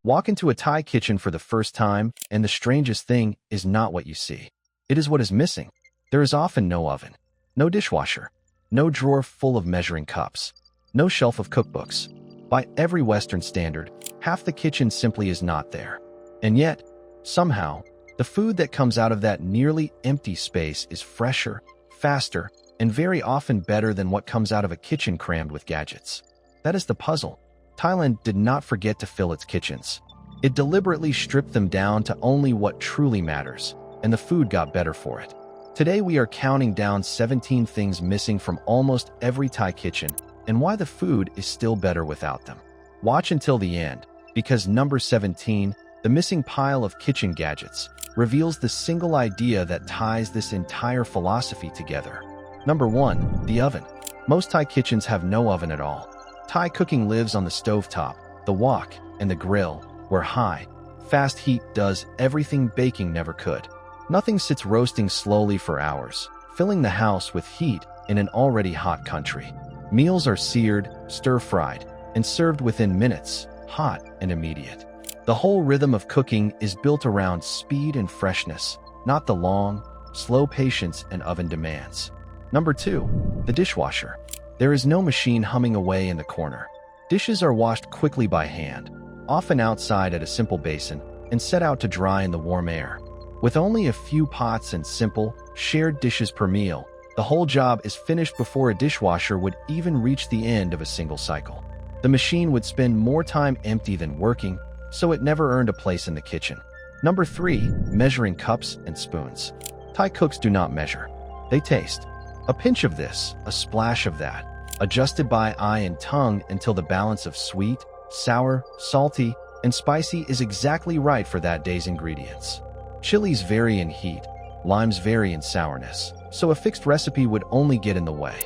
Walk into a Thai kitchen for the first time, and the strangest thing is not what you see. It is what is missing. There is often no oven, no dishwasher, no drawer full of measuring cups, no shelf of cookbooks. By every Western standard, half the kitchen simply is not there. And yet, somehow, the food that comes out of that nearly empty space is fresher, faster, and very often better than what comes out of a kitchen crammed with gadgets. That is the puzzle. Thailand did not forget to fill its kitchens. It deliberately stripped them down to only what truly matters, and the food got better for it. Today we are counting down 17 things missing from almost every Thai kitchen and why the food is still better without them. Watch until the end, because number 17, the missing pile of kitchen gadgets, reveals the single idea that ties this entire philosophy together. Number 1, the oven. Most Thai kitchens have no oven at all. Thai cooking lives on the stovetop, the wok, and the grill, where high, fast heat does everything baking never could. Nothing sits roasting slowly for hours, filling the house with heat in an already hot country. Meals are seared, stir-fried, and served within minutes, hot and immediate. The whole rhythm of cooking is built around speed and freshness, not the long, slow patience and oven demands. Number 2, the dishwasher. There is no machine humming away in the corner. Dishes are washed quickly by hand, often outside at a simple basin, and set out to dry in the warm air. With only a few pots and simple, shared dishes per meal, the whole job is finished before a dishwasher would even reach the end of a single cycle. The machine would spend more time empty than working, so it never earned a place in the kitchen. Number 3, measuring cups and spoons. Thai cooks do not measure. They taste. A pinch of this, a splash of that, adjusted by eye and tongue until the balance of sweet, sour, salty, and spicy is exactly right for that day's ingredients. Chilies vary in heat, limes vary in sourness, so a fixed recipe would only get in the way.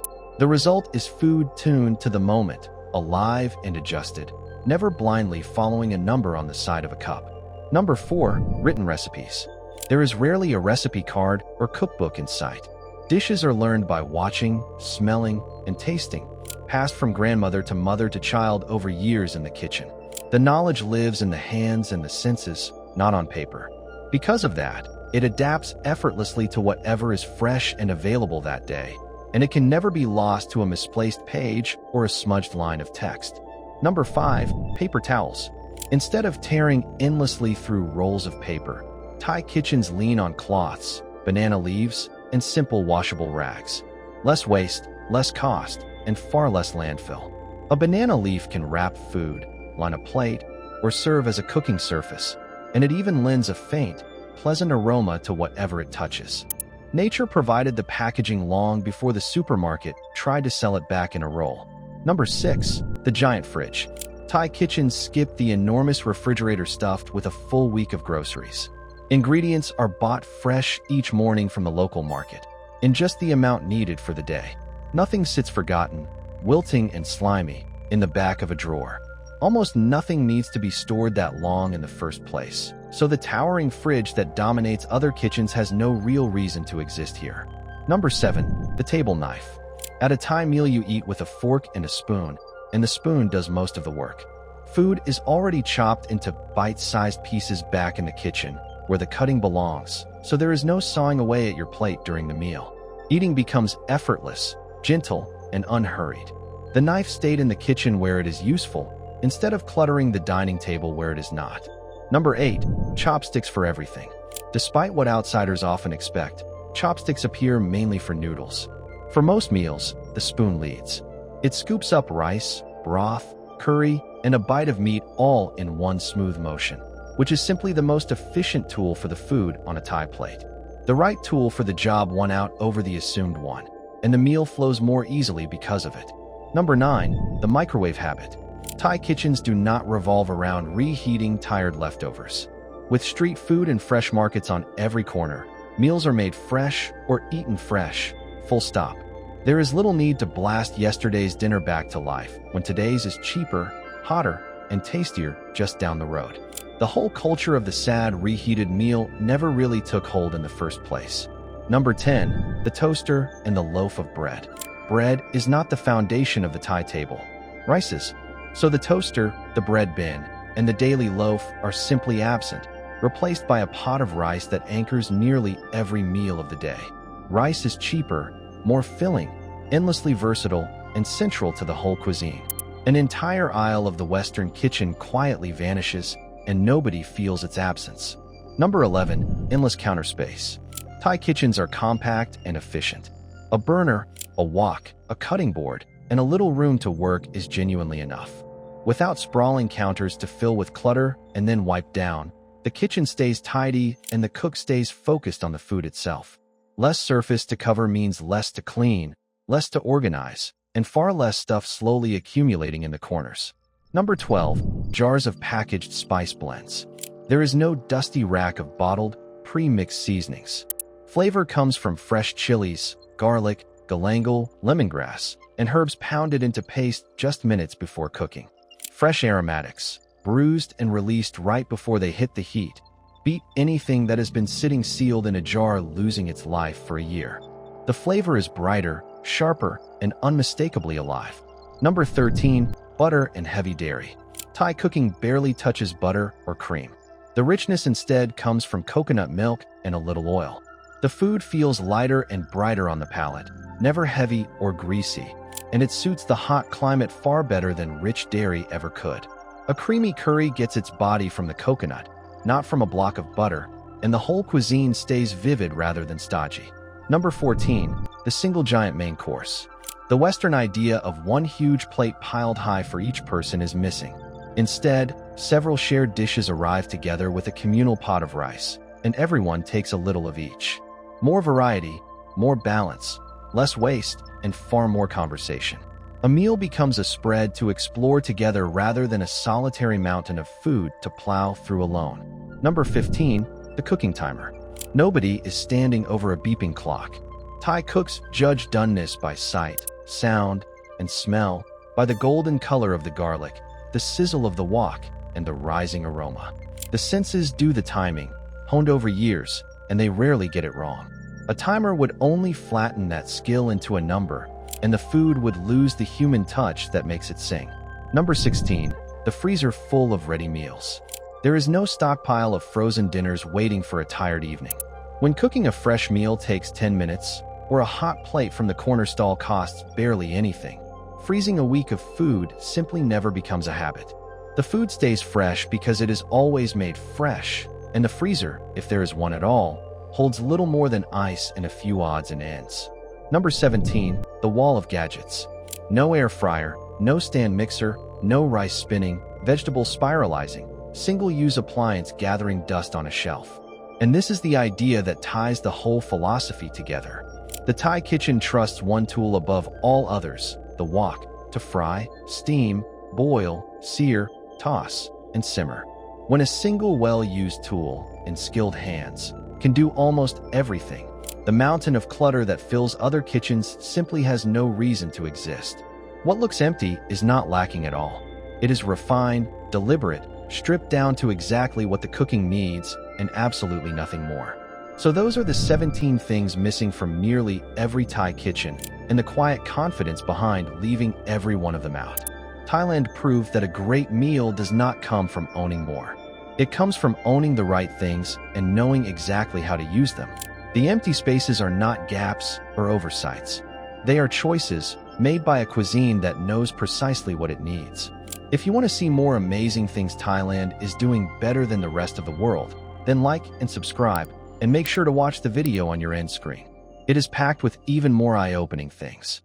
The result is food tuned to the moment, alive and adjusted, never blindly following a number on the side of a cup. Number 4, written recipes. There is rarely a recipe card or cookbook in sight. Dishes are learned by watching, smelling, and tasting, passed from grandmother to mother to child over years in the kitchen. The knowledge lives in the hands and the senses, not on paper. Because of that, it adapts effortlessly to whatever is fresh and available that day, and it can never be lost to a misplaced page or a smudged line of text. Number 5, paper towels. Instead of tearing endlessly through rolls of paper, Thai kitchens lean on cloths, banana leaves, and simple washable rags. Less waste, less cost, and far less landfill. A banana leaf can wrap food, line a plate, or serve as a cooking surface, and it even lends a faint, pleasant aroma to whatever it touches. Nature provided the packaging long before the supermarket tried to sell it back in a roll. Number 6, the giant fridge. Thai kitchens skip the enormous refrigerator stuffed with a full week of groceries. Ingredients are bought fresh each morning from the local market, in just the amount needed for the day. Nothing sits forgotten, wilting and slimy, in the back of a drawer. Almost nothing needs to be stored that long in the first place, so the towering fridge that dominates other kitchens has no real reason to exist here. Number 7, the table knife. At a Thai meal you eat with a fork and a spoon, and the spoon does most of the work. Food is already chopped into bite-sized pieces back in the kitchen, where the cutting belongs, so there is no sawing away at your plate during the meal. Eating becomes effortless, gentle, and unhurried. The knife stayed in the kitchen where it is useful, instead of cluttering the dining table where it is not. Number 8, chopsticks for everything. Despite what outsiders often expect, chopsticks appear mainly for noodles. For most meals, the spoon leads. It scoops up rice, broth, curry, and a bite of meat all in one smooth motion, which is simply the most efficient tool for the food on a Thai plate. The right tool for the job won out over the assumed one, and the meal flows more easily because of it. Number 9, the microwave habit. Thai kitchens do not revolve around reheating tired leftovers. With street food and fresh markets on every corner, meals are made fresh or eaten fresh, full stop. There is little need to blast yesterday's dinner back to life when today's is cheaper, hotter, and tastier just down the road. The whole culture of the sad reheated meal never really took hold in the first place. Number 10, the toaster and the loaf of bread. Bread is not the foundation of the Thai table. Rice is. So the toaster, the bread bin, and the daily loaf are simply absent, replaced by a pot of rice that anchors nearly every meal of the day. Rice is cheaper, more filling, endlessly versatile, and central to the whole cuisine. An entire aisle of the Western kitchen quietly vanishes, and nobody feels its absence. Number 11. Endless counter space. Thai kitchens are compact and efficient. A burner, a wok, a cutting board, and a little room to work is genuinely enough. Without sprawling counters to fill with clutter and then wipe down, the kitchen stays tidy and the cook stays focused on the food itself. Less surface to cover means less to clean, less to organize, and far less stuff slowly accumulating in the corners. Number 12. Jars of packaged spice blends. There is no dusty rack of bottled, pre-mixed seasonings. Flavor comes from fresh chilies, garlic, galangal, lemongrass, and herbs pounded into paste just minutes before cooking. Fresh aromatics, bruised and released right before they hit the heat, beat anything that has been sitting sealed in a jar losing its life for a year. The flavor is brighter, sharper, and unmistakably alive. Number 13. Butter and heavy dairy. Thai cooking barely touches butter or cream. The richness instead comes from coconut milk and a little oil. The food feels lighter and brighter on the palate, never heavy or greasy, and it suits the hot climate far better than rich dairy ever could. A creamy curry gets its body from the coconut, not from a block of butter, and the whole cuisine stays vivid rather than stodgy. Number 14. The single giant main course. The Western idea of one huge plate piled high for each person is missing. Instead, several shared dishes arrive together with a communal pot of rice, and everyone takes a little of each. More variety, more balance, less waste, and far more conversation. A meal becomes a spread to explore together rather than a solitary mountain of food to plow through alone. Number 15. The cooking timer. Nobody is standing over a beeping clock. Thai cooks judge doneness by sight, sound, and smell, by the golden color of the garlic, the sizzle of the wok, and the rising aroma. The senses do the timing, honed over years, and they rarely get it wrong. A timer would only flatten that skill into a number, and the food would lose the human touch that makes it sing. Number 16. The freezer full of ready meals. There is no stockpile of frozen dinners waiting for a tired evening. When cooking a fresh meal takes 10 minutes, or a hot plate from the corner stall costs barely anything, freezing a week of food simply never becomes a habit. The food stays fresh because it is always made fresh, and the freezer, if there is one at all, holds little more than ice and a few odds and ends. Number 17. The wall of gadgets. No air fryer, no stand mixer, no rice spinning, vegetable spiralizing, single-use appliance gathering dust on a shelf. And this is the idea that ties the whole philosophy together. The Thai kitchen trusts one tool above all others, the wok, to fry, steam, boil, sear, toss, and simmer. When a single well-used tool, in skilled hands, can do almost everything, the mountain of clutter that fills other kitchens simply has no reason to exist. What looks empty is not lacking at all. It is refined, deliberate, stripped down to exactly what the cooking needs, and absolutely nothing more. So those are the 17 things missing from nearly every Thai kitchen, and the quiet confidence behind leaving every one of them out. Thailand proved that a great meal does not come from owning more. It comes from owning the right things and knowing exactly how to use them. The empty spaces are not gaps or oversights. They are choices made by a cuisine that knows precisely what it needs. If you want to see more amazing things Thailand is doing better than the rest of the world, then like and subscribe, and make sure to watch the video on your end screen. It is packed with even more eye-opening things.